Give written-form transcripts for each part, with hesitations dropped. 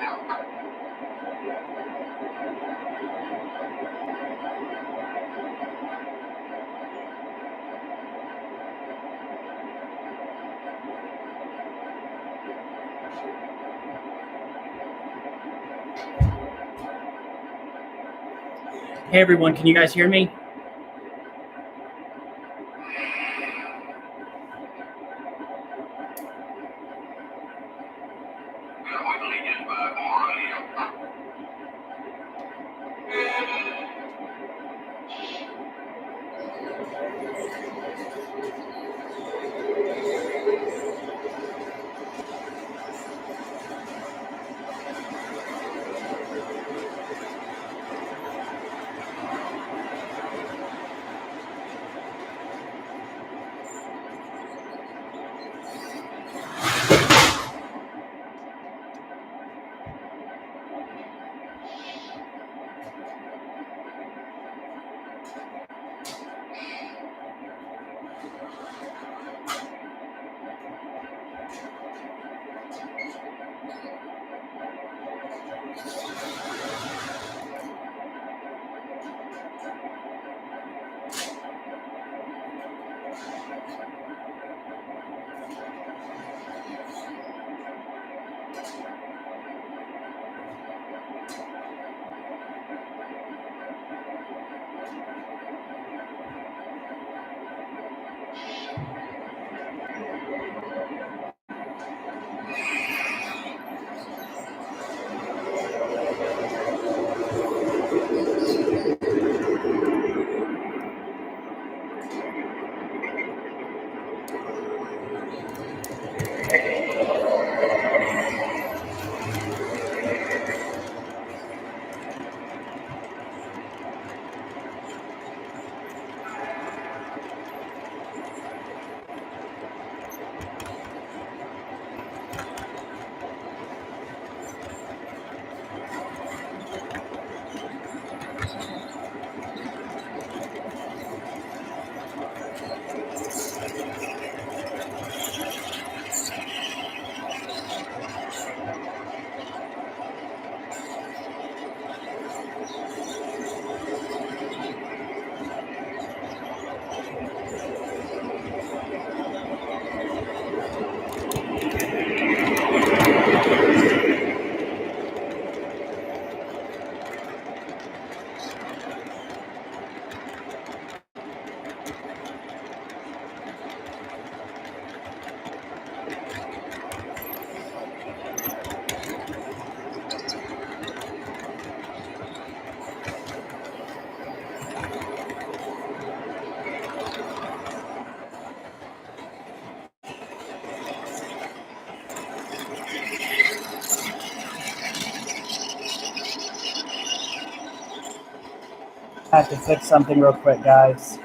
Hey everyone, can you guys hear me? I have to fix something real quick, guys.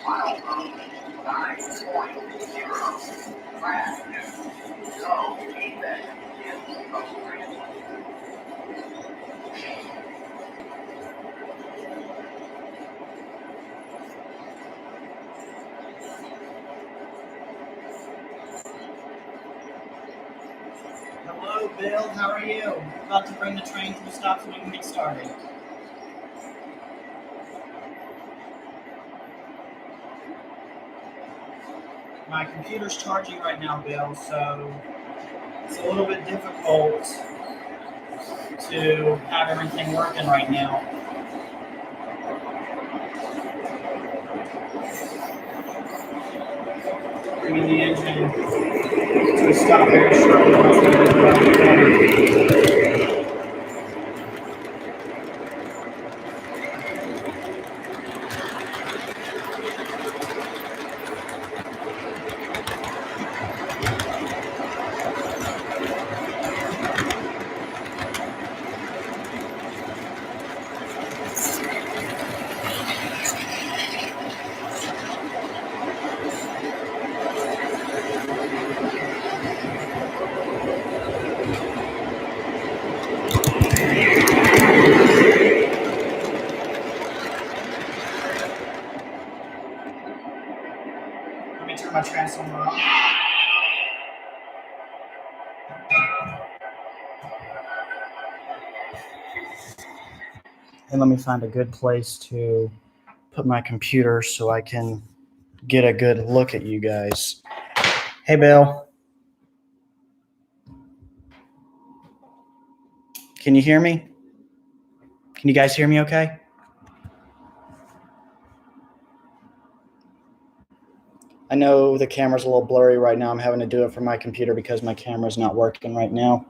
Hello, Bill. How are you? About to bring the train to a stop so we can get started. My computer's charging right now, Bill, so it's a little bit difficult to have everything working right now. Bringing the engine to a stop very shortly once we get around the corner. Let me turn my transformer on. And let me find a good place to put my computer so I can get a good look at you guys. Hey, Bill. Can you hear me? Can you guys hear me okay? I know the camera's a little blurry right now. I'm having to do it from my computer because my camera's not working right now.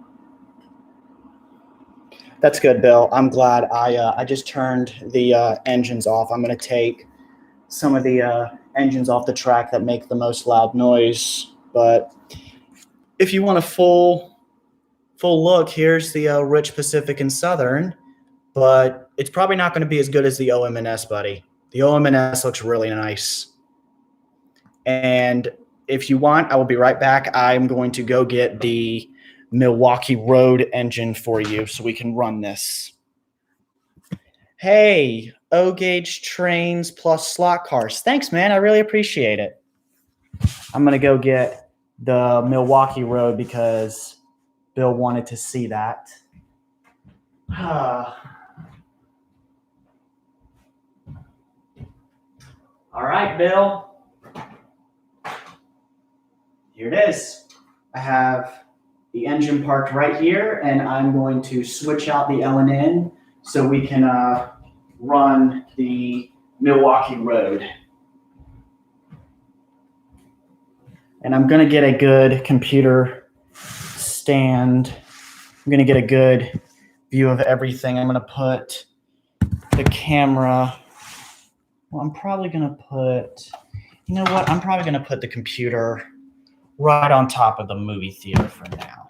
That's good, Bill. I'm glad. I just turned the engines off. I'm going to take some of the engines off the track that make the most loud noise. But if you want a full look, here's the Rich Pacific and Southern. But it's probably not going to be as good as the OM&S, buddy. The OM&S looks really nice. And if you want, I will be right back. I'm going to go get the Milwaukee Road engine for you so we can run this. Hey, O-gauge trains plus slot cars. Thanks, man. I really appreciate it. I'm going to go get the Milwaukee Road because Bill wanted to see that. All right, Bill. Here it is. I have the engine parked right here, and I'm going to switch out the L&N so we can run the Milwaukee Road. And I'm going to get a good computer stand. I'm going to get a good view of everything. I'm going to put the camera. Well, I'm probably going to put, you know what? I'm probably going to put the computer right on top of the movie theater for now.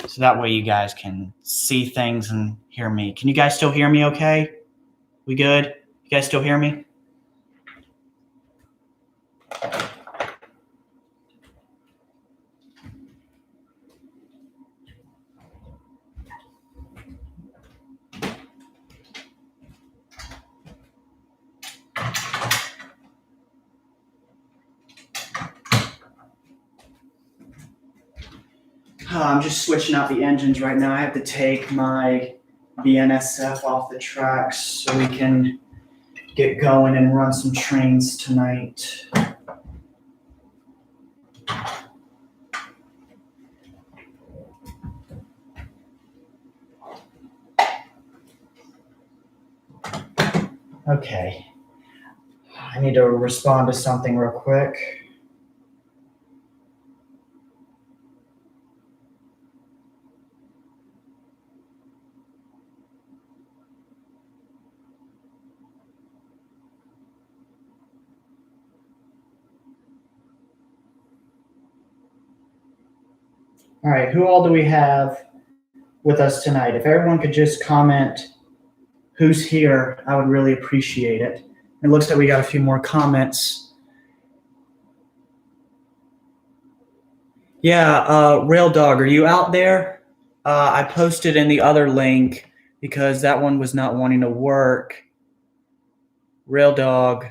So that way you guys can see things and hear me. Can you guys still hear me okay? We good? You guys still hear me? I'm just switching out the engines right now. I have to take my BNSF off the tracks so we can get going and run some trains tonight. Okay. I need to respond to something real quick. All right, who all do we have with us tonight? If everyone could just comment who's here, I would really appreciate it. It looks like we got a few more comments. Yeah, Rail Dog, are you out there? I posted in the other link because that one was not wanting to work. Rail Dog.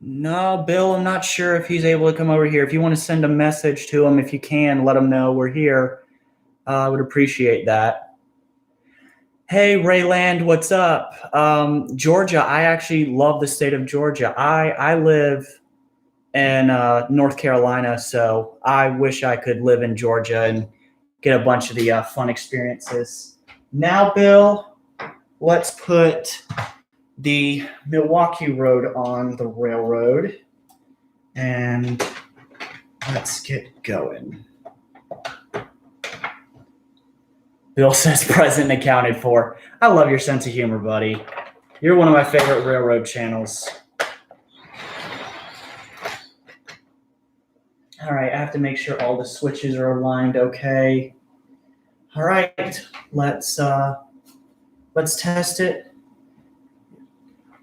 No, Bill, I'm not sure if he's able to come over here. If you want to send a message to him, if you can, let him know we're here. I would appreciate that. Hey, Rayland, what's up? Georgia, I actually love the state of Georgia. I live in North Carolina, so I wish I could live in Georgia and get a bunch of the fun experiences. Now, Bill, let's put the Milwaukee Road on the railroad, and let's get going. Bill says present accounted for. I love your sense of humor, buddy. You're one of my favorite railroad channels. All right, I have to make sure all the switches are aligned okay. All right, let's test it.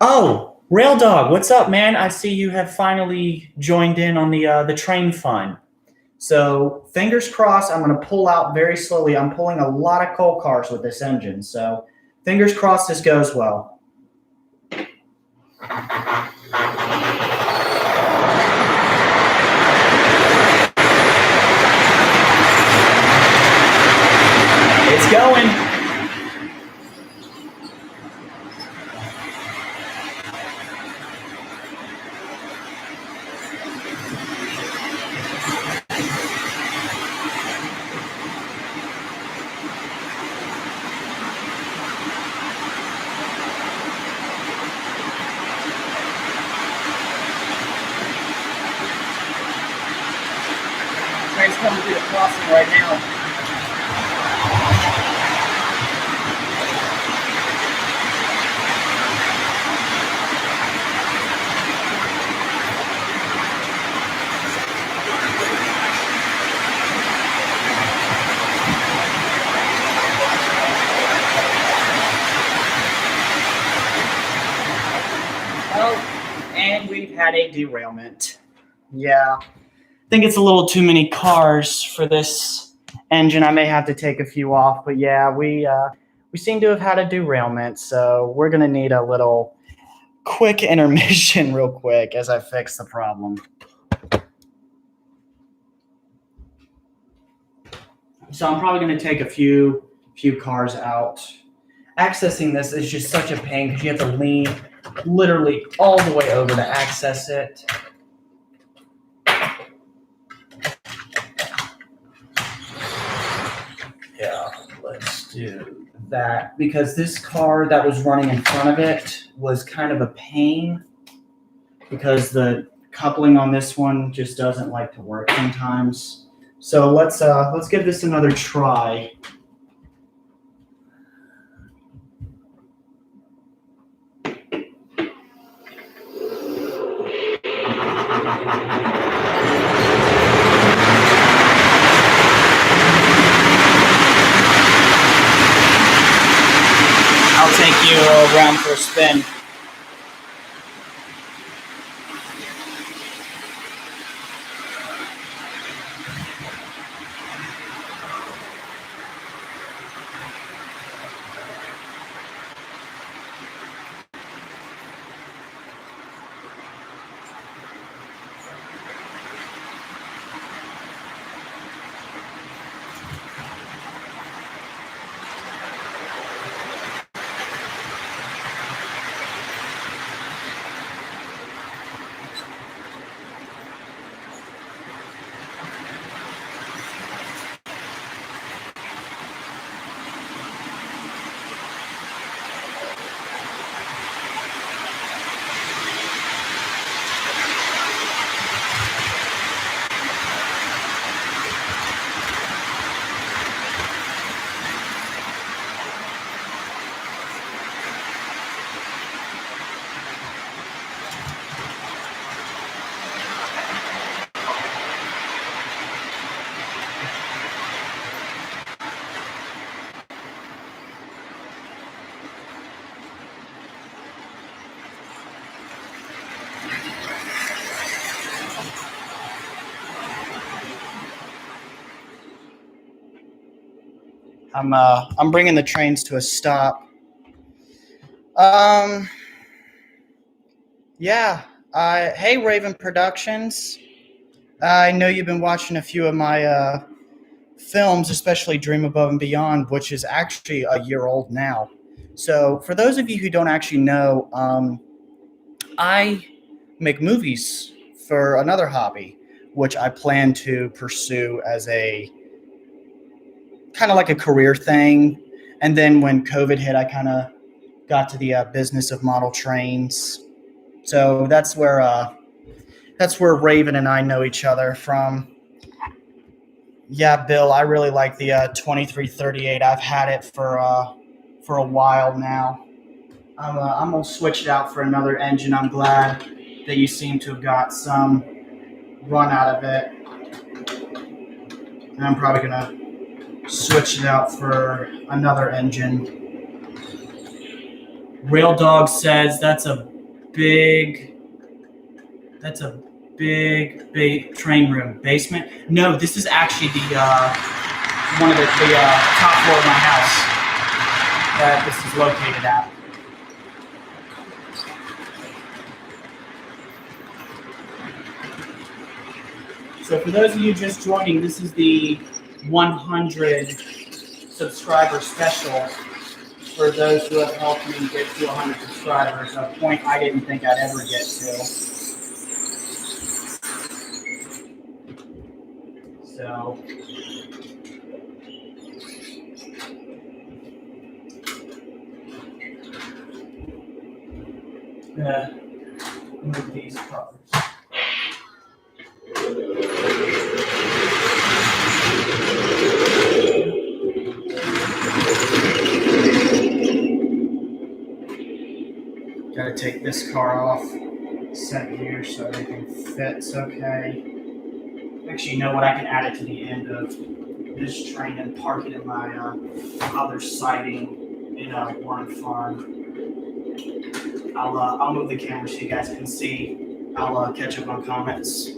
Oh, Rail Dog, what's up, man? I see you have finally joined in on the train fun. So fingers crossed, I'm going to pull out very slowly. I'm pulling a lot of coal cars with this engine, so fingers crossed this goes well. It's going. Train's coming through the crossing right now. Oh, and we've had a derailment. Yeah. I think it's a little too many cars for this engine. I may have to take a few off, but yeah, we seem to have had a derailment, so we're gonna need a little quick intermission real quick as I fix the problem. So I'm probably gonna take a few cars out. Accessing this is just such a pain because you have to lean literally all the way over to access it. Yeah, let's do that because this car that was running in front of it was kind of a pain because the coupling on this one just doesn't like to work sometimes. So let's give this another try. I'll take you around for a spin. I'm bringing the trains to a stop. Um, yeah. Hey, Raven Productions. I know you've been watching a few of my films, especially Dream Above and Beyond, which is actually a year old now. So, for those of you who don't actually know, I make movies for another hobby, which I plan to pursue as a kind of like a career thing. And then when COVID hit, I kind of got to the business of model trains. So that's where Raven and I know each other from. Yeah, Bill, I really like the 2338. I've had it for a while now. I'm gonna switch it out for another engine. I'm glad that you seem to have got some run out of it, and I'm probably gonna switch it out for another engine. Rail Dog says big that's a big train room basement. No, this is actually the one of the top floor of my house that this is located at. So for those of you just joining, this is the 100 subscriber special for those who have helped me get to 100 subscribers, a point I didn't think I'd ever get to. So I'm gonna move these covers. Gotta take this car off, set it here so everything fits okay. Actually, you know what? I can add it to the end of this train and park it in my other siding in Warren Farm. I'll move the camera so you guys can see. I'll catch up on comments.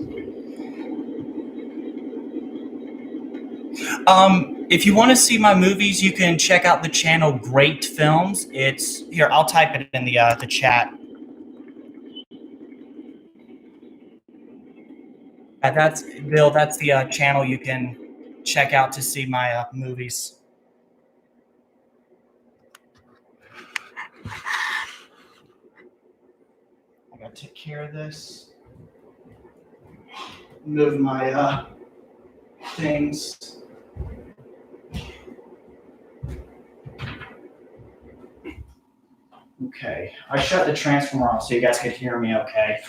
If you want to see my movies, you can check out the channel Great Films. It's here. I'll type it in the chat. That's Bill. That's the channel you can check out to see my movies. I gotta take care of this. Move my things. Okay, I shut the transformer off so you guys could hear me okay.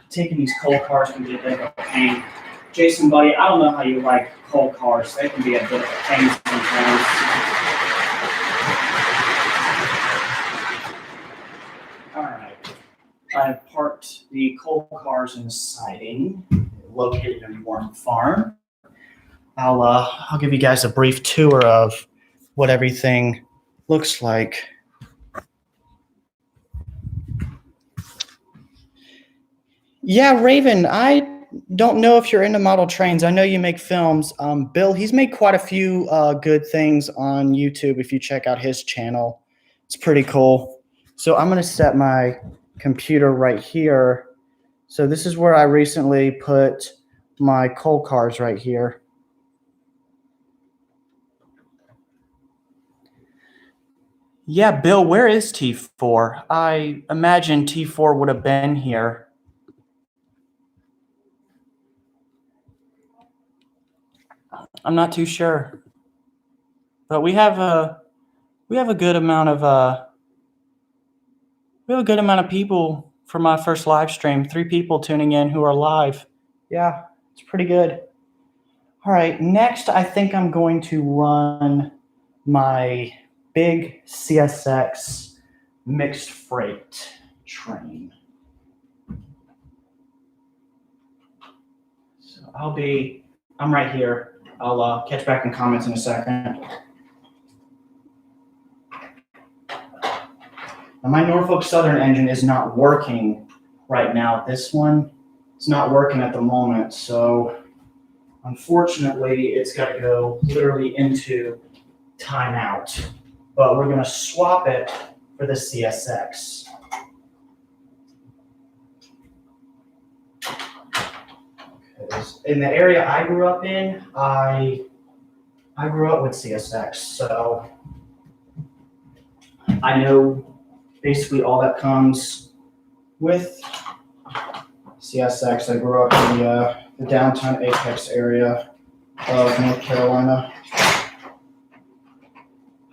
Taking these coal cars can be a bit of a pain. Jason, buddy, I don't know how you like coal cars. They can be a bit of a pain sometimes. All right. I have parked the coal cars in the siding located in Warren Farm. I'll give you guys a brief tour of what everything looks like. Yeah, Raven, I don't know if you're into model trains. I know you make films. Bill, he's made quite a few good things on YouTube if you check out his channel. It's pretty cool. So I'm going to set my computer right here. So this is where I recently put my coal cars right here. Yeah, Bill, where is T4? I imagine T4 would have been here. I'm not too sure, but we have a good amount of people for my first live stream. 3 people tuning in who are live. Yeah, it's pretty good. All right, next I think I'm going to run my big CSX mixed freight train. So I'm right here. I'll catch back in comments in a second. Now my Norfolk Southern engine is not working right now. This one is not working at the moment, so unfortunately it's got to go literally into timeout. But we're going to swap it for the CSX. In the area I grew up in, I grew up with CSX, so I know basically all that comes with CSX. I grew up in the downtown Apex area of North Carolina.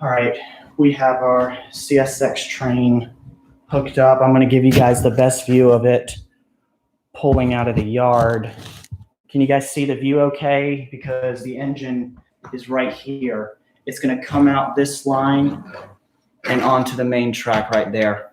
All right, we have our CSX train hooked up. I'm going to give you guys the best view of it pulling out of the yard. Can you guys see the view okay? Because the engine is right here. It's going to come out this line and onto the main track right there.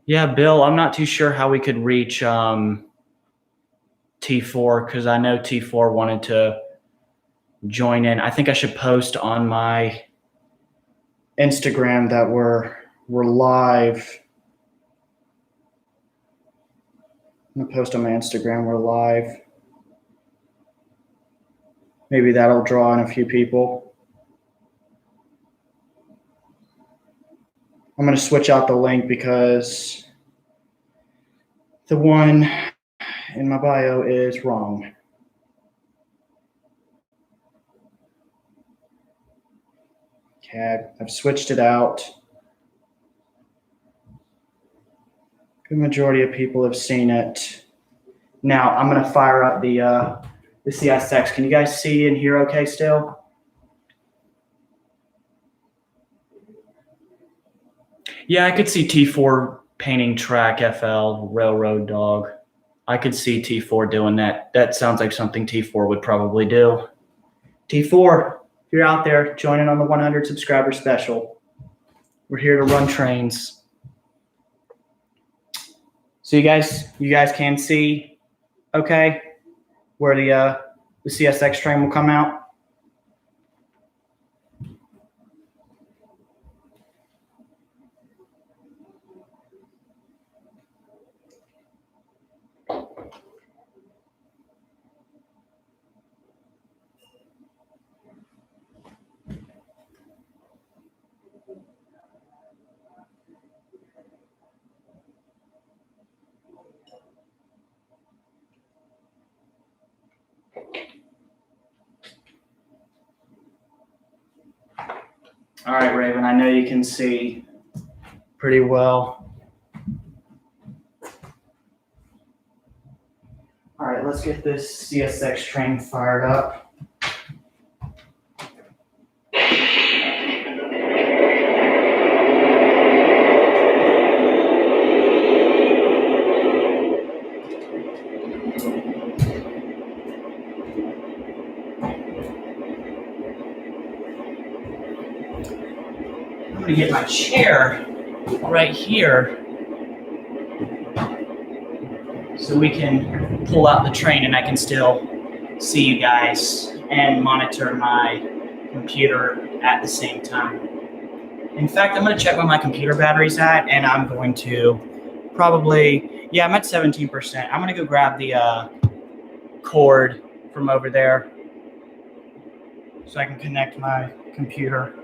Yeah, Bill, I'm not too sure how we could reach T4 because I know T4 wanted to join in. I think I should post on my Instagram that we're live. I'm gonna post on my Instagram we're live. Maybe that'll draw in a few people. I'm gonna switch out the link because the one in my bio is wrong. Okay, I've switched it out. Good majority of people have seen it. Now I'm gonna fire up the CSX. Can you guys see and hear okay still? Yeah, I could see T4 painting track FL railroad dog. I could see T4 doing that. That sounds like something T4 would probably do. T4, if you're out there, join in on the 100 subscriber special. We're here to run trains. So you guys can see, okay, where the CSX train will come out. All right, Raven, I know you can see pretty well. All right, let's get this CSX train fired up. I'm gonna get my chair right here so we can pull out the train and I can still see you guys and monitor my computer at the same time. In fact, I'm gonna check where my computer battery's at and I'm going to probably, yeah, I'm at 17%. I'm gonna go grab the cord from over there so I can connect my computer.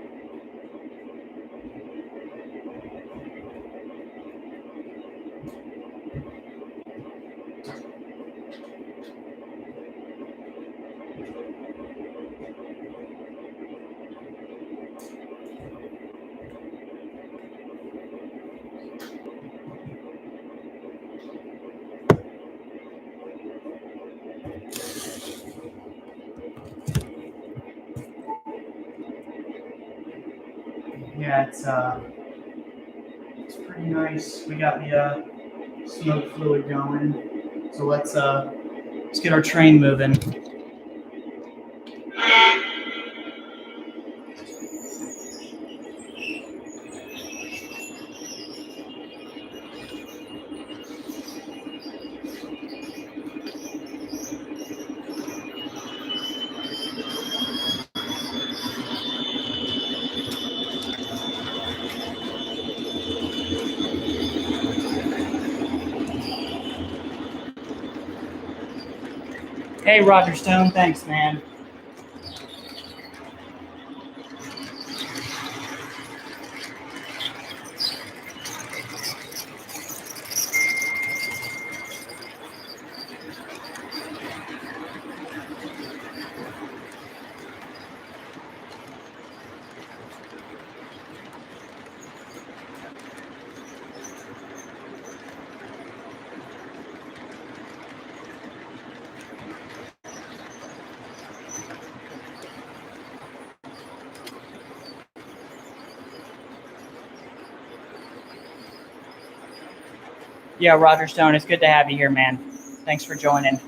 Yeah, pretty nice. We got the smoke fluid going. So let's get our train moving. Hey, Roger Stone, thanks, man. Yeah, Roger Stone, it's good to have you here, man. Thanks for joining.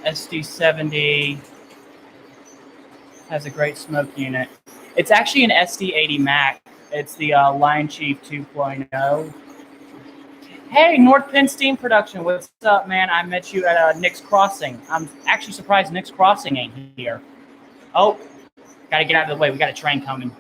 SD70 has a great smoke unit. It's actually an SD80 Mac. It's the Lion Chief 2.0. Hey, North Penn Steam Production, what's up, man? I met you at Nick's Crossing. I'm actually surprised Nick's Crossing ain't here. Oh, gotta get out of the way. We got a train coming.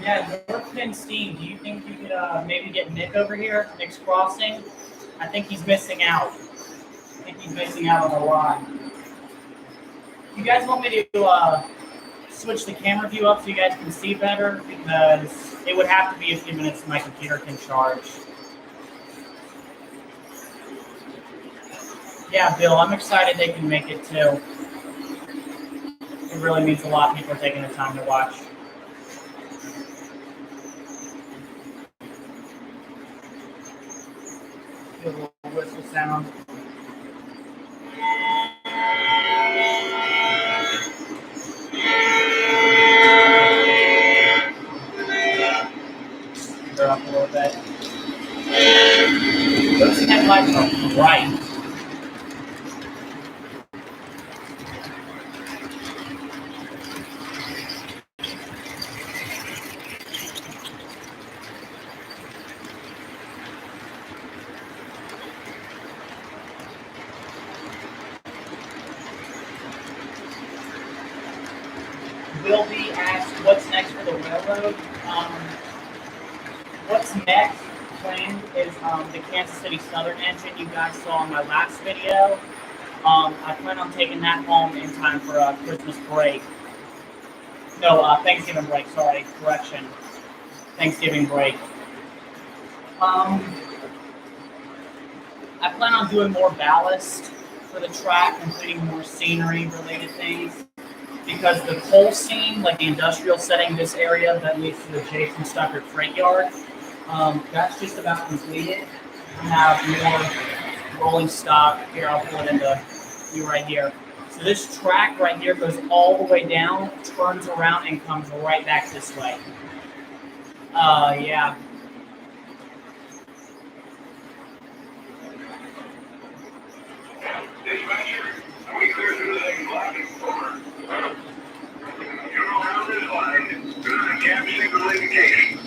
Yeah, North Penn Steam, do you think you could maybe get Nick over here, Nick's Crossing? I think he's missing out. I think he's missing out on a lot. You guys want me to switch the camera view up so you guys can see better? Because it would have to be a few minutes so my computer can charge. Yeah, Bill, I'm excited they can make it too. It really means a lot. People are taking the time to watch. A little whistle sound. They're up a little bit. Those headlights are bright. Will be asked what's next for the railroad. What's next planned is the Kansas City Southern engine you guys saw in my last video. I plan on taking that home in time for Christmas break. No, Thanksgiving break, sorry, correction. Thanksgiving break. I plan on doing more ballast for the track, including more scenery-related things. Because the coal seam, like the industrial setting, this area that leads to the Jason Stuckert Freight Yard, that's just about completed. I have more rolling stock. Here, I'll pull it into you right here. So this track right here goes all the way down, turns around, and comes right back this way. Yeah. Dispatcher, are we clear through the lane block? Over. You're around this line. Good as a cab signal indication.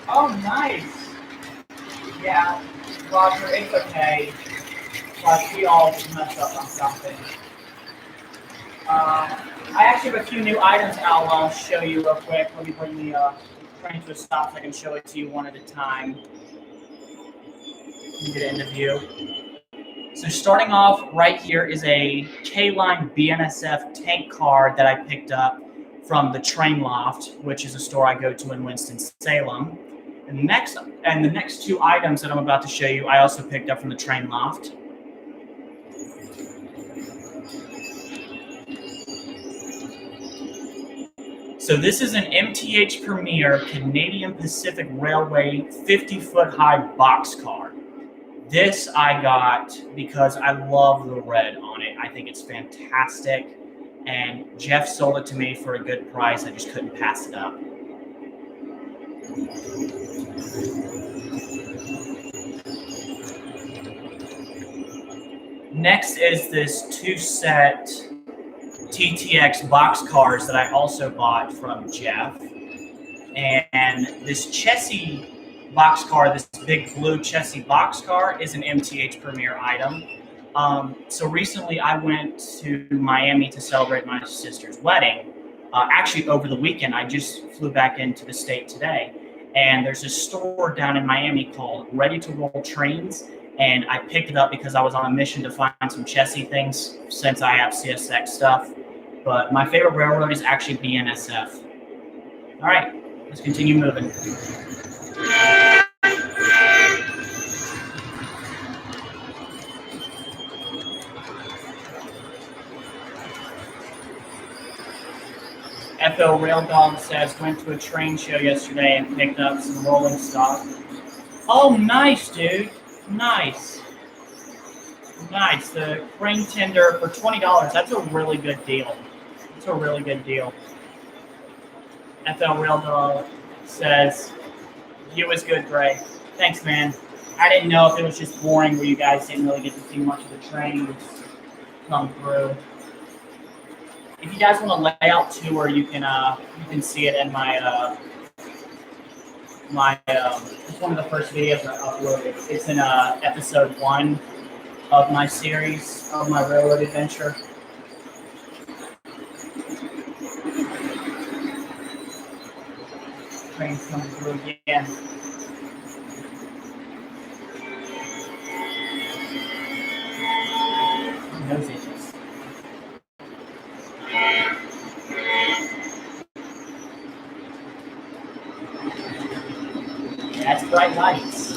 Oh, nice. Yeah, Roger, it's okay. Like, we all mess up on something. I actually have a few new items I'll show you real quick. Let me bring the train to a stop so I can show it to you one at a time. Let me get it into view. So starting off right here is a K-Line BNSF tank car that I picked up from the Train Loft, which is a store I go to in Winston-Salem. And the next two items that I'm about to show you, I also picked up from the Train Loft. So this is an MTH Premier Canadian Pacific Railway 50-foot high boxcar. This I got because I love the red on it. I think it's fantastic. And Jeff sold it to me for a good price. I just couldn't pass it up. Next is this 2-set TTX boxcars that I also bought from Jeff. And this Chessie boxcar, this big blue Chessie boxcar, is an MTH Premier item. So recently I went to Miami to celebrate my sister's wedding. Actually, over the weekend, I just flew back into the state today. And there's a store down in Miami called Ready to Roll Trains. And I picked it up because I was on a mission to find some Chessie things since I have CSX stuff. But my favorite railroad is actually BNSF. All right, let's continue moving. FL Rail Dog says, went to a train show yesterday and picked up some rolling stock. Oh, nice, dude. Nice. Nice. The crane tender for $20. That's a really good deal. That's a really good deal. FL Rail Dog says, you was good, Gray. Thanks, man. I didn't know if it was just boring where you guys didn't really get to see much of the trains come through. If you guys want a layout tour, you can see it in my it's one of the first videos I uploaded. It's in episode 1 of my series of my railroad adventure. Trains coming through again. Nose itches. That's bright lights.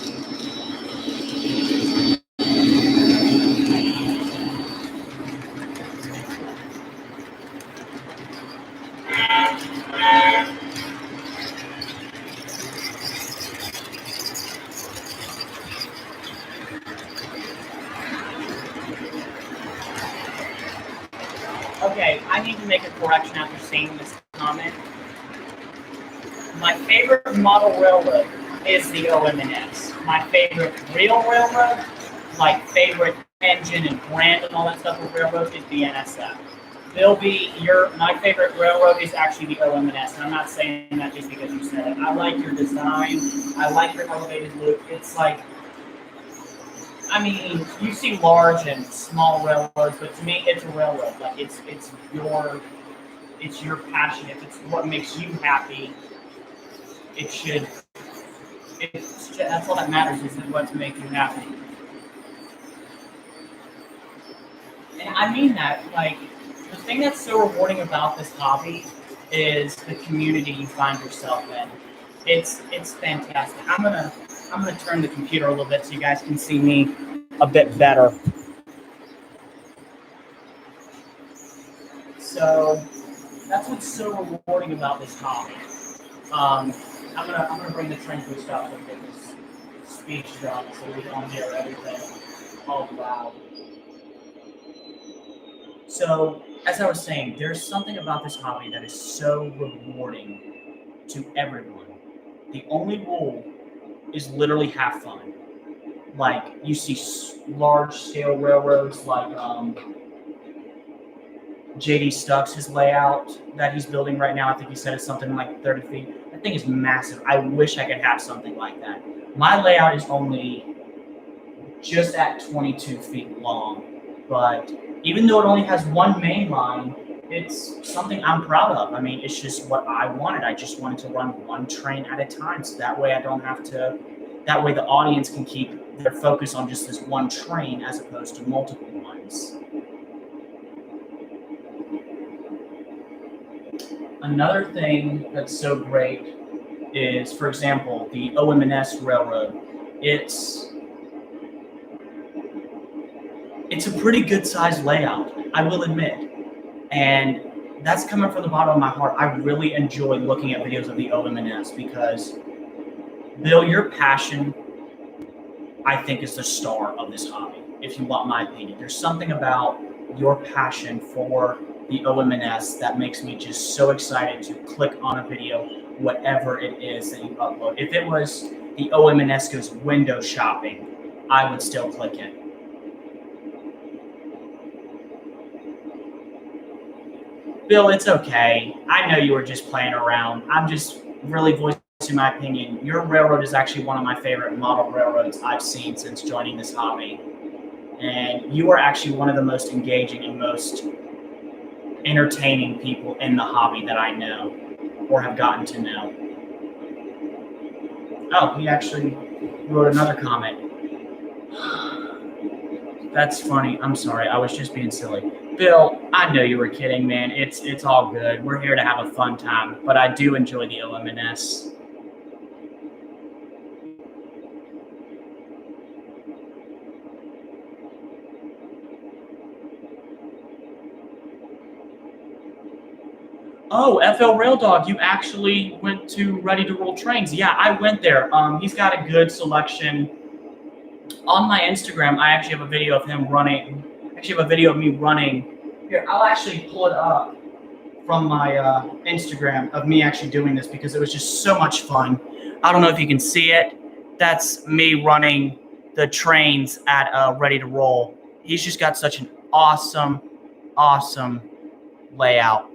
Okay, I need to make a correction after seeing this comment. My favorite model railroad is the OM&S. My favorite real railroad, like favorite engine and brand and all that stuff of railroads, is the NSF. My favorite railroad is actually the OM&S, and I'm not saying that just because you said it. I like your design. I like your elevated look. It's like, I mean, you see large and small railroads, but to me, it's a railroad. Like it's your passion. If it's what makes you happy, that's all that matters, is what to make you happy. And I mean that, like, the thing that's so rewarding about this hobby is the community you find yourself in. It's fantastic. I'm gonna turn the computer a little bit so you guys can see me a bit better. So that's what's so rewarding about this hobby. I'm gonna bring the train boost up and get this speech done so we don't hear everything all loud. So, as I was saying, there's something about this hobby that is so rewarding to everyone. The only rule is literally have fun. Like you see large scale railroads like JD Stuck's his layout that he's building right now. I think he said it's something like 30 feet. That thing is massive. I wish I could have something like that. My layout is only just at 22 feet long, but even though it only has one main line, it's something I'm proud of. I mean, it's just what I wanted. I just wanted to run one train at a time, so that way I don't have to. That way the audience can keep their focus on just this one train as opposed to multiple ones. Another thing that's so great is, for example, the OM&S Railroad. It's a pretty good sized layout, I will admit. And that's coming from the bottom of my heart. I really enjoy looking at videos of the OM&S because, Bill, your passion, I think, is the star of this hobby, if you want my opinion. There's something about your passion for the OM&S that makes me just so excited to click on a video, whatever it is that you upload. If it was the OM&S goes window shopping, I would still click it. Bill, it's okay. I know you were just playing around. I'm just really voicing my opinion. Your railroad is actually one of my favorite model railroads I've seen since joining this hobby. And you are actually one of the most engaging and most entertaining people in the hobby that I know or have gotten to know. Oh, he actually wrote another comment. That's funny. I'm sorry. I was just being silly. Bill, I know you were kidding, man. It's all good. We're here to have a fun time, but I do enjoy the OM&S. Oh, FL Rail Dog, you actually went to Ready to Roll Trains. Yeah, I went there. He's got a good selection. On my Instagram, I actually have a video of him running. Actually, have a video of me running. Here, I'll actually pull it up from my Instagram of me actually doing this because it was just so much fun. I don't know if you can see it. That's me running the trains at Ready to Roll. He's just got such an awesome, awesome layout.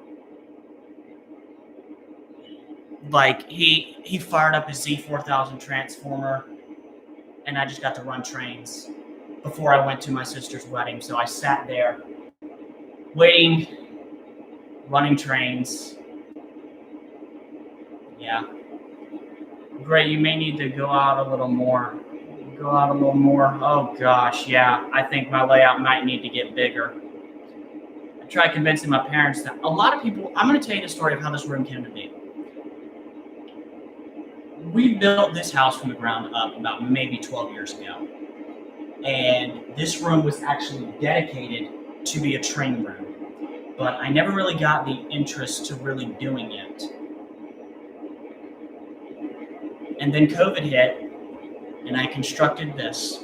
Like he fired up his Z4000 transformer, and I just got to run trains before I went to my sister's wedding. So I sat there waiting, running trains. Yeah. Great, you may need to go out a little more. Go out a little more. Oh gosh, yeah. I think my layout might need to get bigger. I tried convincing my parents that a lot of people, I'm going to tell you the story of how this room came to be. We built this house from the ground up about maybe 12 years ago. And this room was actually dedicated to be a train room. But I never really got the interest to really doing it. And then COVID hit, and I constructed this.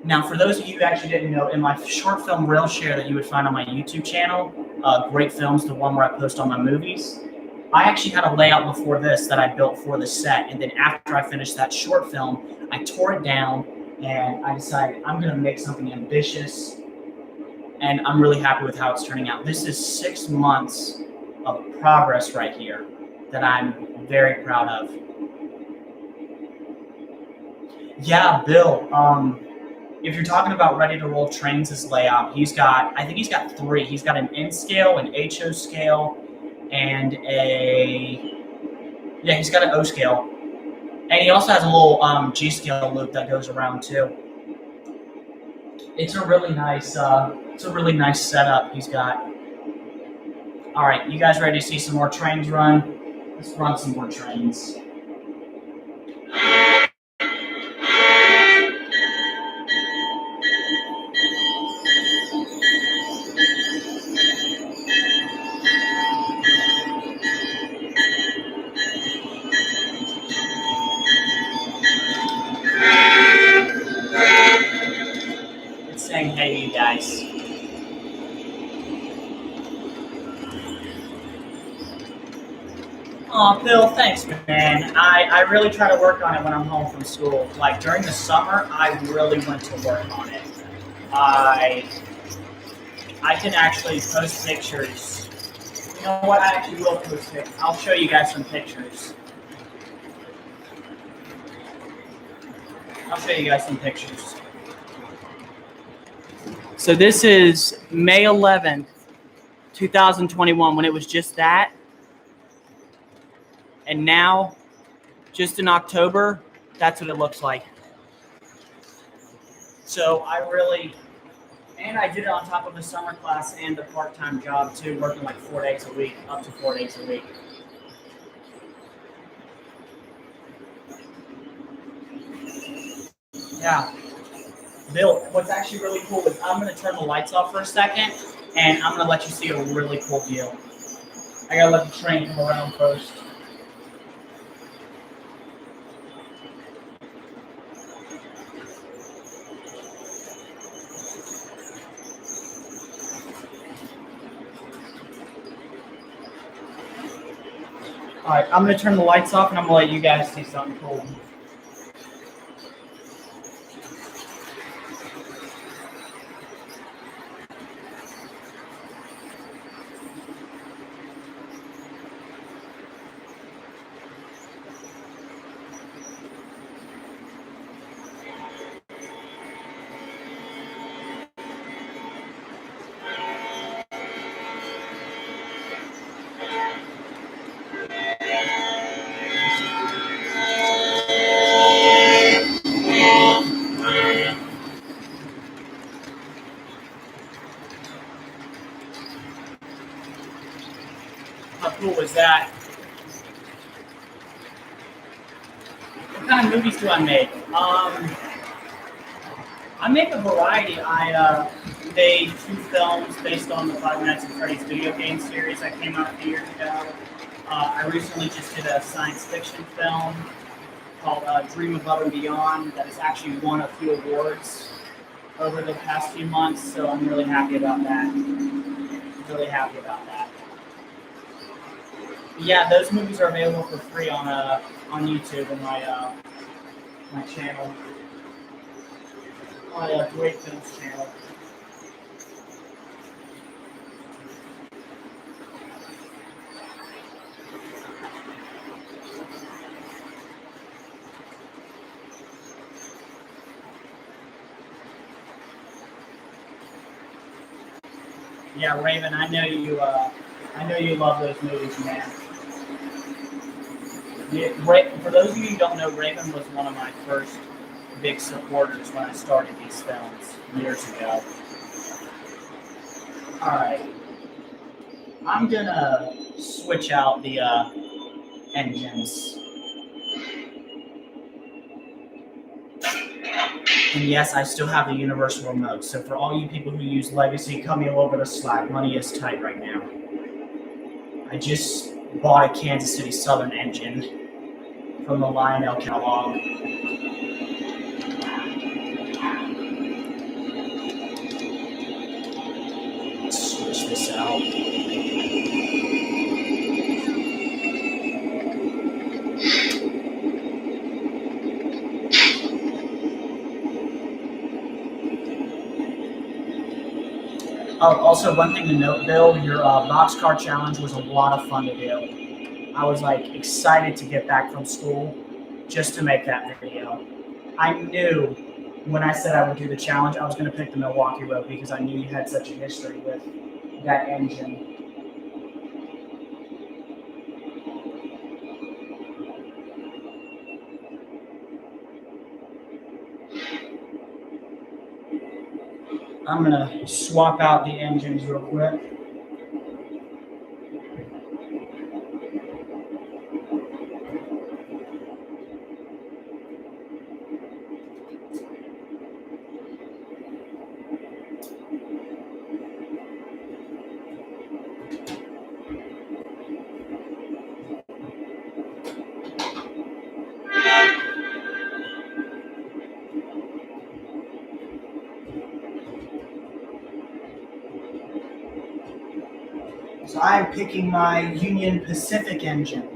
Now, for those of you who actually didn't know, in my short film rail share that you would find on my YouTube channel, Great Films, the one where I post all my movies, I actually had a layout before this that I built for the set. And then after I finished that short film, I tore it down, and I decided I'm going to make something ambitious. And I'm really happy with how it's turning out. This is 6 months of progress right here that I'm very proud of. Yeah, Bill, if you're talking about Ready to Roll Trains' layout, I think he's got 3. He's got an N scale, an HO scale, and he's got an O scale. And he also has a little G scale loop that goes around too. It's a really nice setup he's got. All right, you guys ready to see some more trains run? Let's run some more trains. saying hey to you guys. Oh, Bill, thanks, man. I really try to work on it when I'm home from school. Like during the summer, I really went to work on it. I can actually post pictures. You know what? I actually will post it. I'll show you guys some pictures. I'll show you guys some pictures. So this is May 11th, 2021, when it was just that. And now, just in October, that's what it looks like. So and I did it on top of a summer class and a part-time job too, working like 4 days a week, up to 4 days a week. Yeah. Bill, what's actually really cool is I'm going to turn the lights off for a second, and I'm going to let you see a really cool view. I got to let the train come around first. All right, I'm going to turn the lights off, and I'm going to let you guys see something cool. How cool is that? What kind of movies do I make? I make a variety. I made 2 films based on the Five Nights at Freddy's video game series that came out a few years ago. I recently just did a science fiction film called Dream Above and Beyond that has actually won a few awards over the past few months, so I'm really happy about that. Really happy about that. But yeah, those movies are available for free on YouTube and my channel. My Great Films channel. Yeah, Raven, I know you love those movies, man. Yeah, for those of you who don't know, Raven was one of my first big supporters when I started these films years ago. All right, I'm gonna switch out the engines. And yes, I still have the universal remote. So for all you people who use Legacy, cut me all over the Slack. Money is tight right now. I just bought a Kansas City Southern engine from the Lionel catalog. Let's switch this out. Oh, also one thing to note, Bill, your boxcar challenge was a lot of fun to do. I was like excited to get back from school just to make that video. I knew when I said I would do the challenge, I was going to pick the Milwaukee Road because I knew you had such a history with that engine. I'm going to swap out the engines real quick. So I am picking my Union Pacific engine.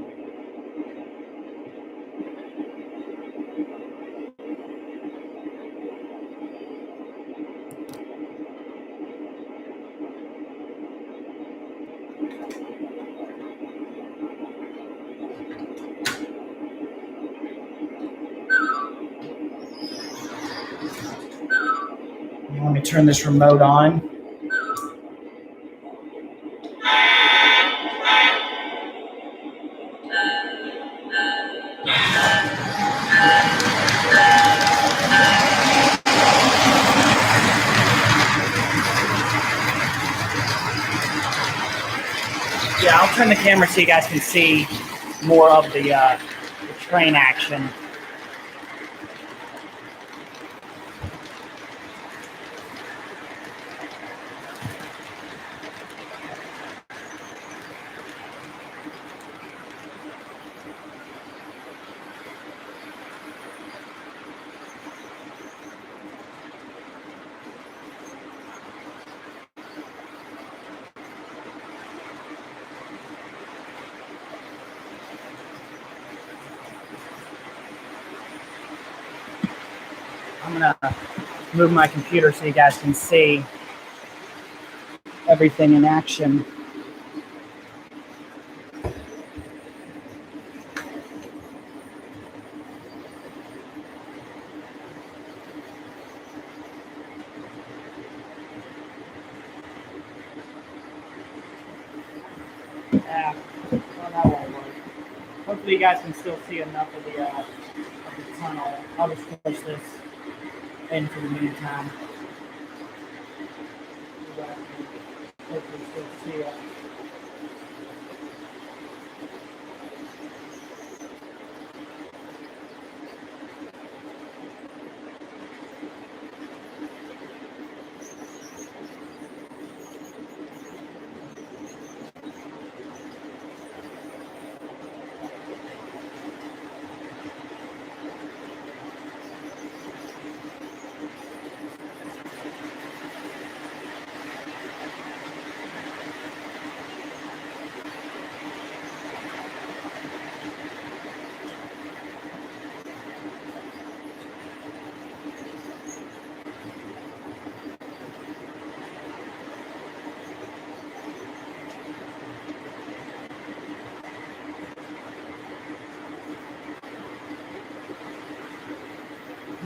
Let me turn this remote on. Yeah, I'll turn the camera so you guys can see more of the train action. I'm gonna move my computer so you guys can see everything in action. Yeah, well, that won't work. Hopefully you guys can still see enough of the tunnel. I'll just push this in for the meantime. You guys can hopefully still see it.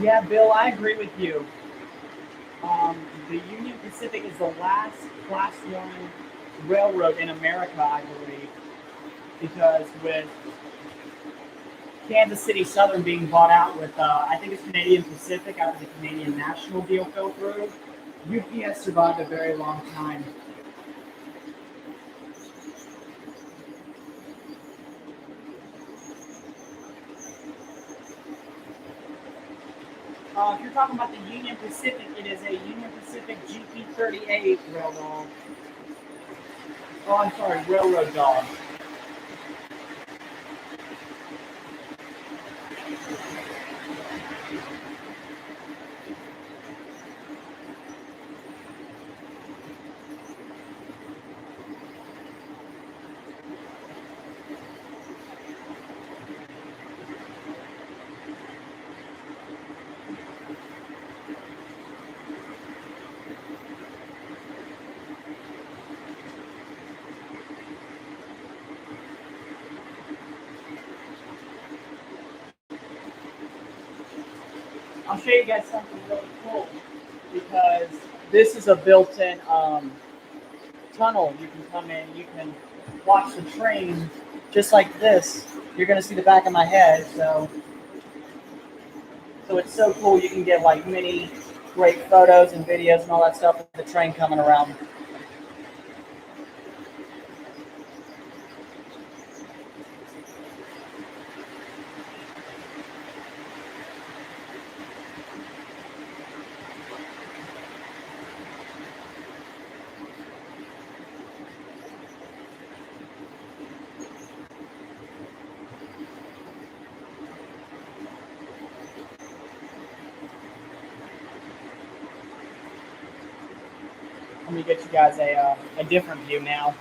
Yeah, Bill, I agree with you. The Union Pacific is the last Class 1 railroad in America, I believe, because with Kansas City Southern being bought out with, I think it's Canadian Pacific after the Canadian National deal fell through, UPS survived a very long time. If you're talking about the Union Pacific, it is a Union Pacific GP38 railroad. Oh, I'm sorry, railroad dog. I'll show you guys something really cool because this is a built-in tunnel. You can come in, you can watch the train just like this. You're gonna see the back of my head, so it's so cool. You can get like many great photos and videos and all that stuff with the train coming around. Let me get you guys a different view now.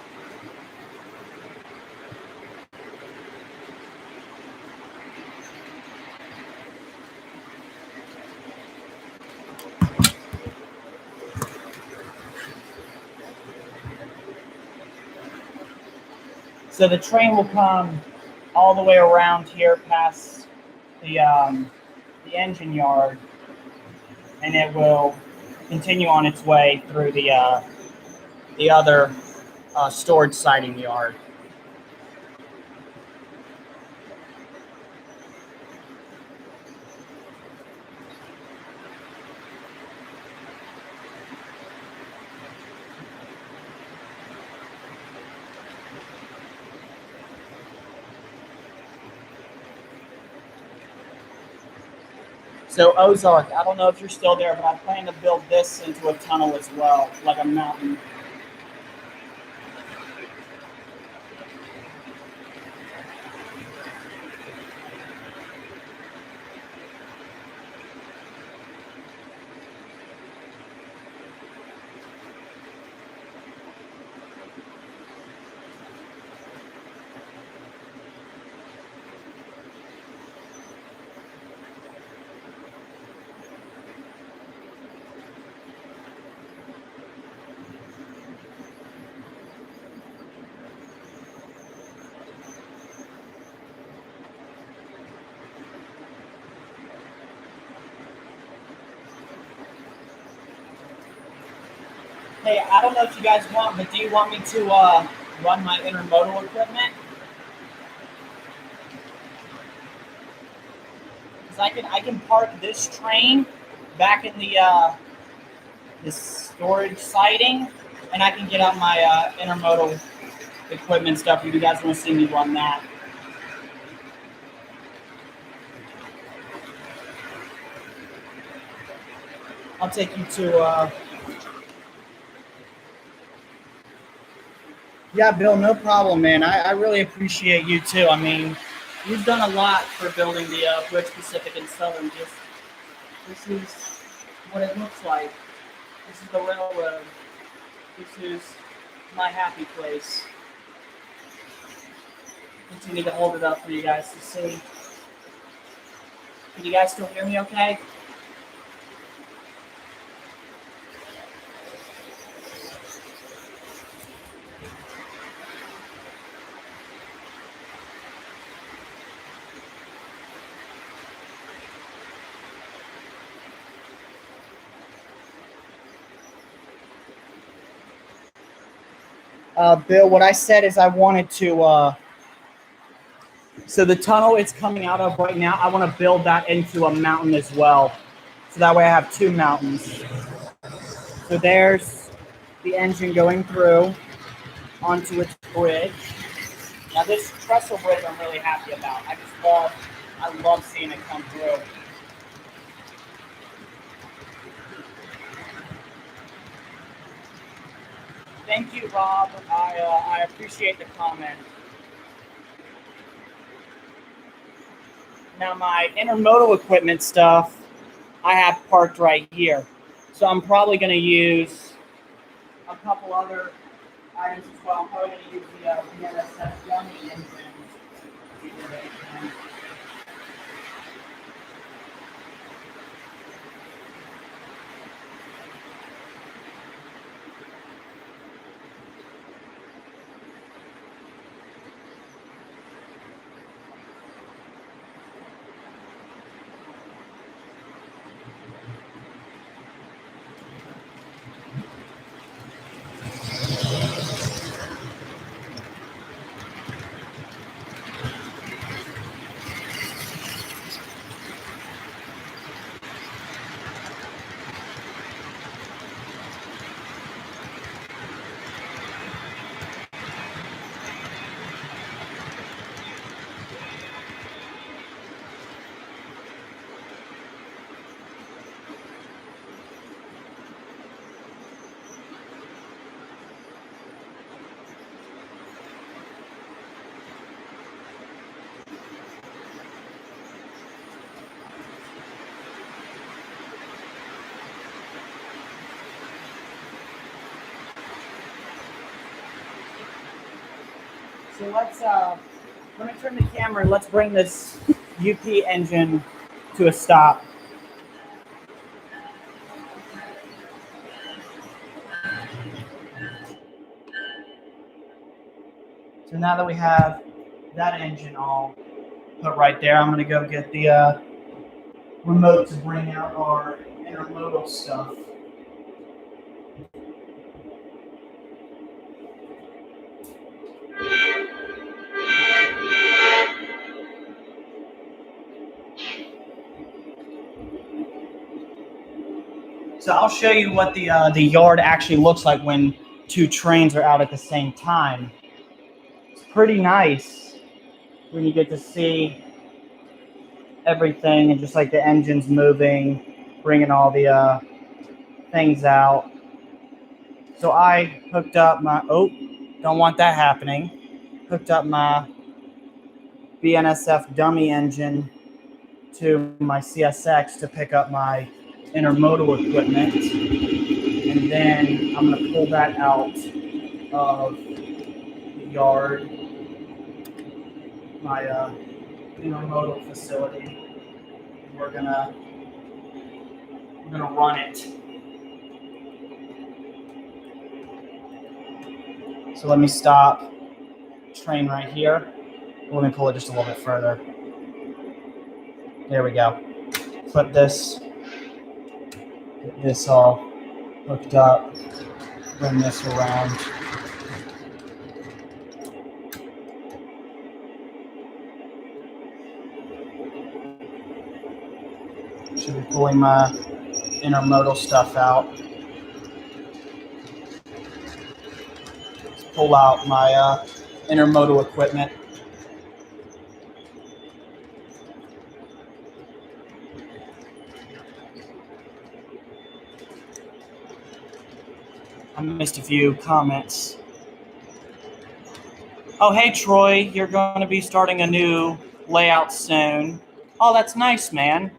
So the train will come all the way around here past the engine yard, and it will continue on its way through the other storage siding yard. So Ozark, I don't know if you're still there, but I plan to build this into a tunnel as well, like a mountain. Hey, I don't know if you guys want, but do you want me to run my intermodal equipment? Because I can park this train back in the this storage siding, and I can get out my intermodal equipment stuff if you guys want to see me run that. I'll take you to yeah, Bill, no problem, man. I really appreciate you too. I mean, you've done a lot for building the Bridge Pacific and Southern. This is what it looks like. This is the railroad. This is my happy place. Continue to hold it up for you guys to see. Can you guys still hear me okay? Bill, what I said is I wanted to, so the tunnel it's coming out of right now, I want to build that into a mountain as well. So that way I have two mountains. So there's the engine going through onto its bridge. Now this trestle bridge I'm really happy about. I love seeing it come through. Thank you, Rob. I appreciate the comment. Now my intermodal equipment stuff I have parked right here. So I'm probably going to use a couple other items as well. I'm probably going to use the BNSF dummy engine. So let me turn the camera and let's bring this UP engine to a stop. So now that we have that engine all put right there, I'm going to go get the remote to bring out our intermodal stuff. So I'll show you what the yard actually looks like when two trains are out at the same time. It's pretty nice when you get to see everything and just like the engines moving, bringing all the things out. So I hooked up my, don't want that happening. Hooked up my BNSF dummy engine to my CSX to pick up my intermodal equipment. And then I'm going to pull that out of the yard, my intermodal facility. We're gonna run it. So let me stop train right here. Let me pull it just a little bit further. There we go. Flip this. Get this all hooked up. Bring this around. Should be pulling my intermodal stuff out. Let's pull out my intermodal equipment. I missed a few comments. Oh, hey, Troy, you're going to be starting a new layout soon. Oh, that's nice, man.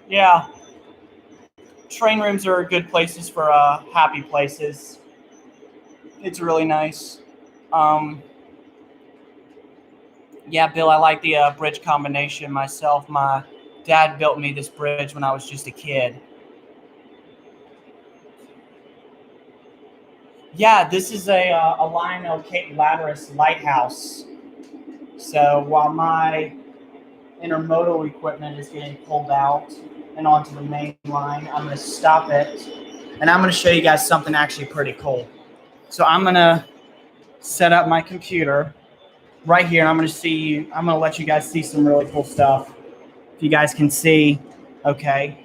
Yeah. Train rooms are good places for happy places. It's really nice. Yeah, Bill, I like the bridge combination myself. My dad built me this bridge when I was just a kid. Yeah, this is a Lionel Cape Lattice lighthouse. So while my intermodal equipment is getting pulled out and onto the main line, I'm going to stop it, and I'm going to show you guys something actually pretty cool. So I'm going to set up my computer right here, and I'm going to let you guys see some really cool stuff. If you guys can see, okay.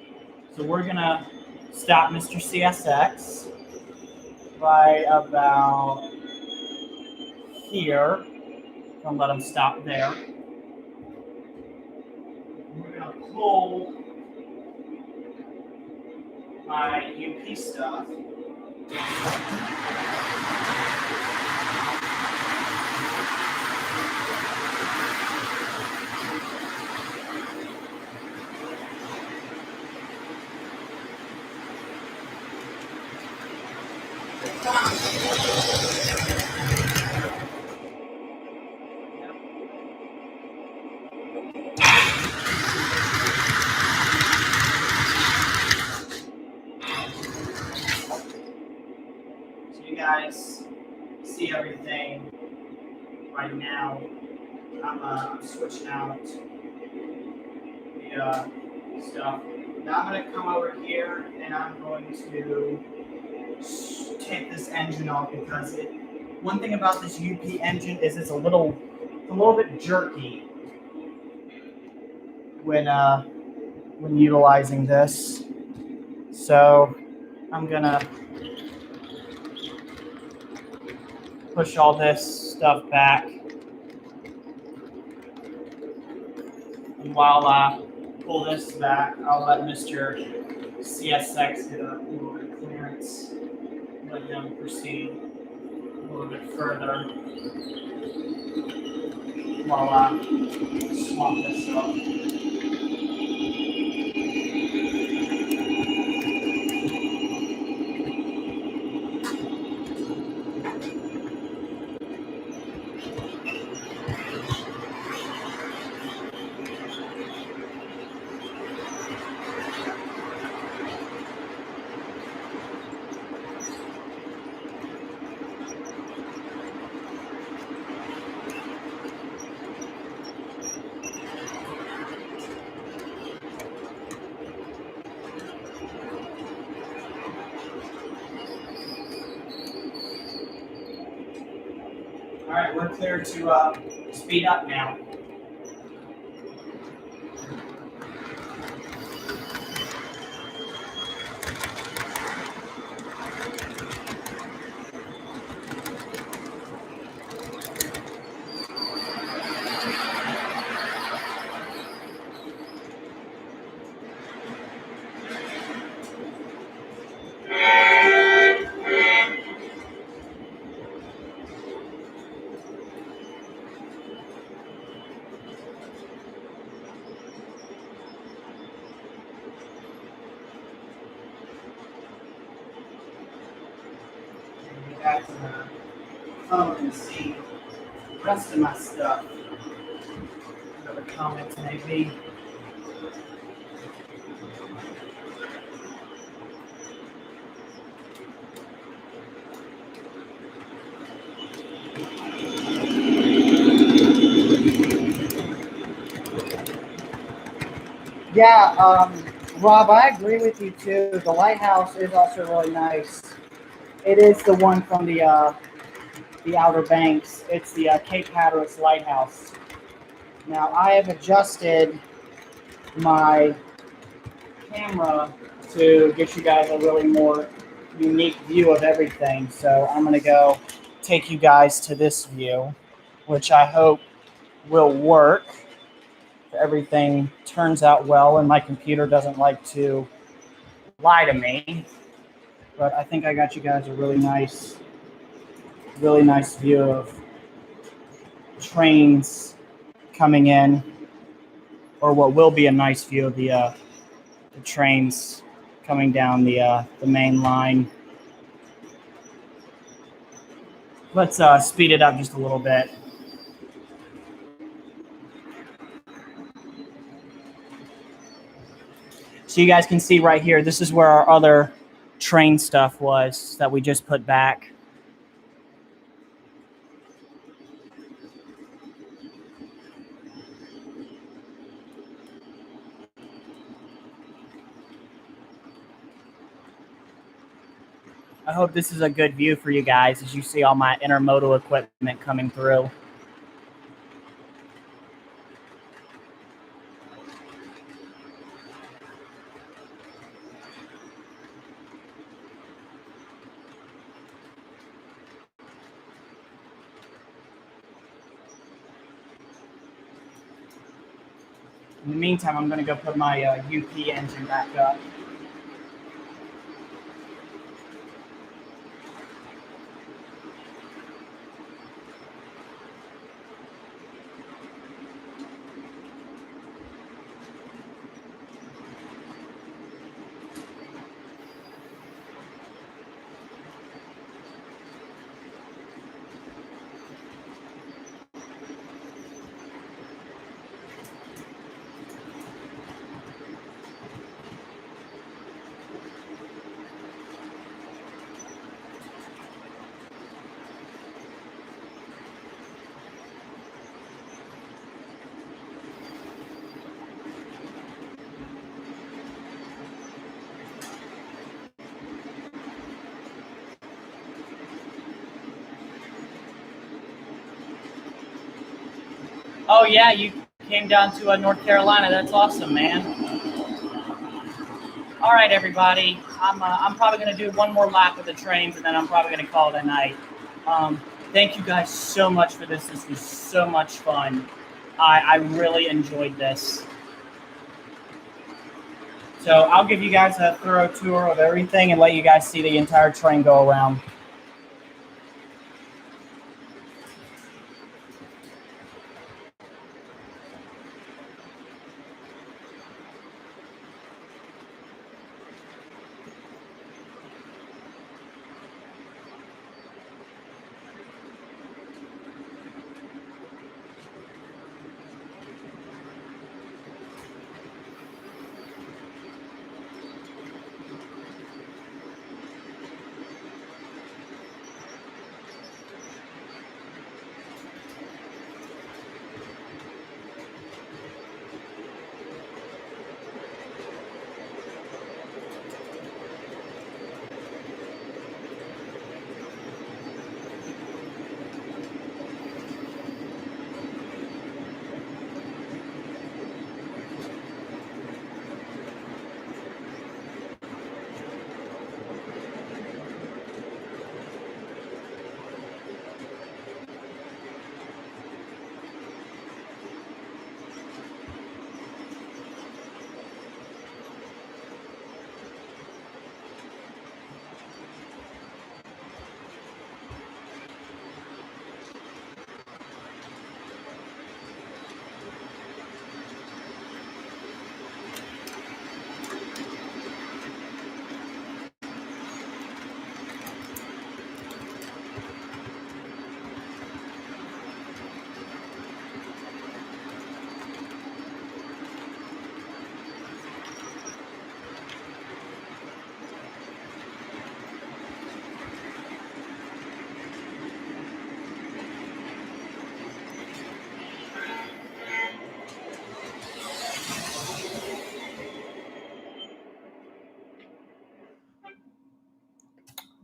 So we're going to stop Mr. CSX right about here. Don't let him stop there. We're going to pull my UP stuff. So you guys see everything right now. I'm switching out the stuff. Now I'm going to come over here and I'm going to take this engine off because one thing about this UP engine is it's a little bit jerky when utilizing this. So I'm gonna push all this stuff back, and while I pull this back, I'll let Mr. CSX get a little bit of clearance. Let him proceed a little bit further while I swap this up. All right, we're clear to speed up now. Back to the phone and see the rest of my stuff. Whatever comments may be. Yeah, Rob, I agree with you too. The lighthouse is also really nice. It is the one from the Outer Banks. It's the Cape Hatteras Lighthouse. Now I have adjusted my camera to get you guys a really more unique view of everything. So I'm going to go take you guys to this view, which I hope will work. If everything turns out well and my computer doesn't like to lie to me. But I think I got you guys a really nice view of trains coming in, or what will be a nice view of the trains coming down the main line. Let's speed it up just a little bit. So you guys can see right here, this is where our other train stuff was that we just put back. I hope this is a good view for you guys as you see all my intermodal equipment coming through. In the meantime, I'm going to go put my UP engine back up. Oh yeah, you came down to North Carolina. That's awesome, man. All right, everybody. I'm probably going to do one more lap of the trains, and then I'm probably going to call it a night. Thank you guys so much for this. This was so much fun. I really enjoyed this. So I'll give you guys a thorough tour of everything and let you guys see the entire train go around.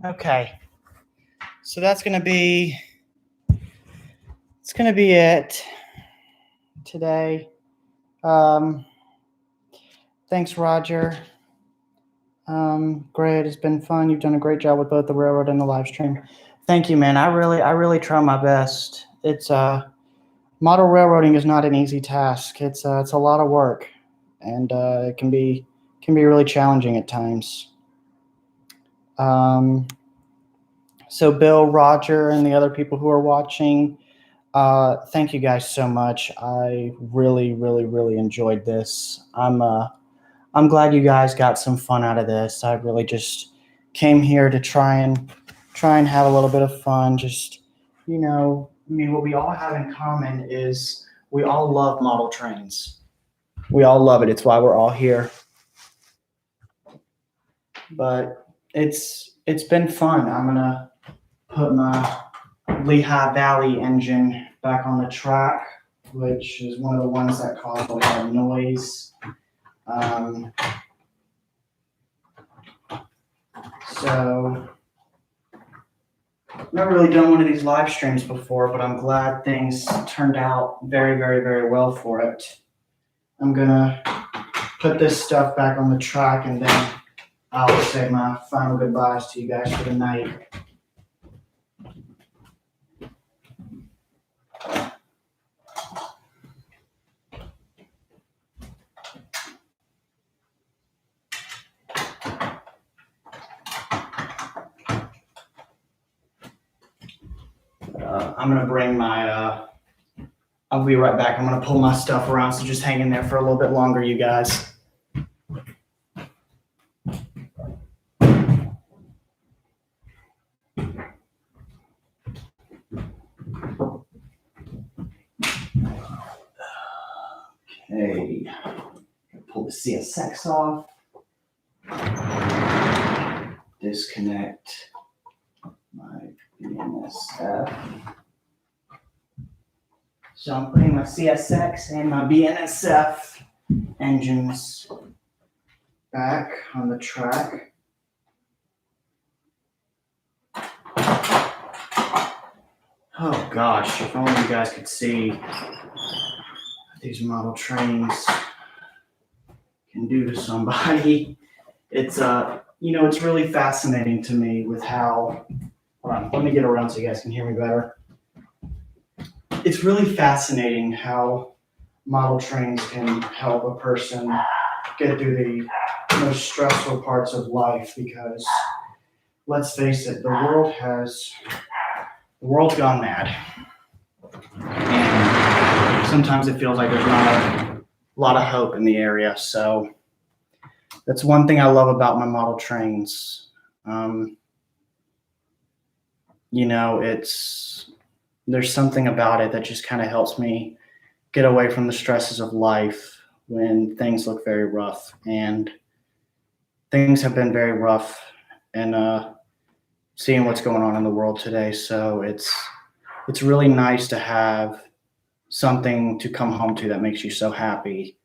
Okay. So that's going to be it today. Thanks, Roger. Great. It's been fun. You've done a great job with both the railroad and the live stream. Thank you, man. I really try my best. It's model railroading is not an easy task. It's a lot of work, and it can be really challenging at times. So Bill, Roger, and the other people who are watching, thank you guys so much. I really enjoyed this. I'm glad you guys got some fun out of this. I really just came here to try and have a little bit of fun. Just, what we all have in common is we all love model trains. We all love it. It's why we're all here. But it's been fun. I'm gonna put my Lehigh Valley engine back on the track, which is one of the ones that caused a lot of noise. So I've never really done one of these live streams before, but I'm glad things turned out very well for it. I'm gonna put this stuff back on the track, and then I'll say my final goodbyes to you guys for the night. I'm gonna bring my, I'll be right back. I'm gonna pull my stuff around, so just hang in there for a little bit longer, you guys. Okay, pull the CSX off. Disconnect my BNSF. So I'm putting my CSX and my BNSF engines back on the track. Oh gosh, if only you guys could see what these model trains can do to somebody. It's it's really fascinating to me with how, hold on, let me get around so you guys can hear me better. It's really fascinating how model trains can help a person get through the most stressful parts of life, because let's face it, the world's gone mad. And sometimes it feels like there's not a lot of hope in the area. So that's one thing I love about my model trains. There's something about it that just kind of helps me get away from the stresses of life when things look very rough. And things have been very rough, and seeing what's going on in the world today. So it's really nice to have something to come home to that makes you so happy.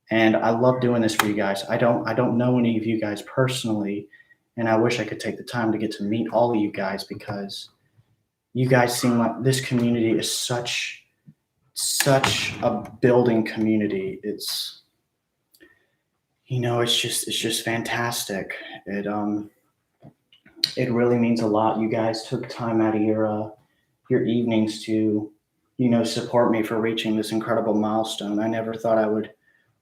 And I love doing this for you guys. I don't know any of you guys personally, and I wish I could take the time to get to meet all of you guys, because you guys seem like this community is such a building community. It's just fantastic. It really means a lot. You guys took time out of your evenings to support me for reaching this incredible milestone. I never thought I would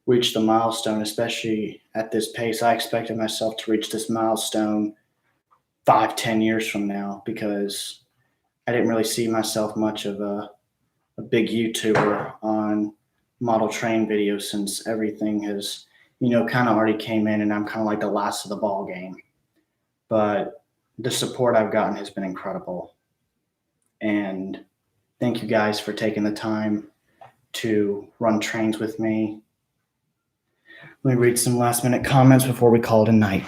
reach the milestone, especially at this pace. I expected myself to reach this milestone 5-10 years from now, because I didn't really see myself much of a big YouTuber on model train videos, since everything has kind of already came in, and I'm kind of like the last of the ball game. But the support I've gotten has been incredible, and thank you guys for taking the time to run trains with me. Let me read some last minute comments before we call it a night.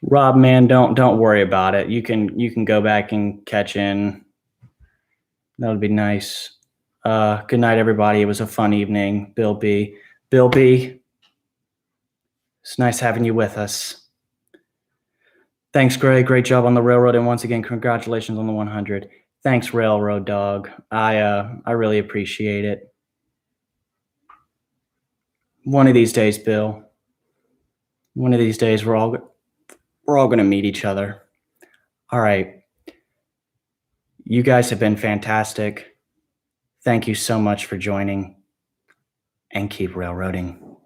Rob, man, don't worry about it. You can go back and catch in. That would be nice. Good night, everybody. It was a fun evening. Bill B, it's nice having you with us. Thanks, Greg. Great job on the railroad, and once again, congratulations on the 100. Thanks, Railroad Dog. I really appreciate it. One of these days, Bill. One of these days, we're all going to meet each other. All right. You guys have been fantastic. Thank you so much for joining, and keep railroading.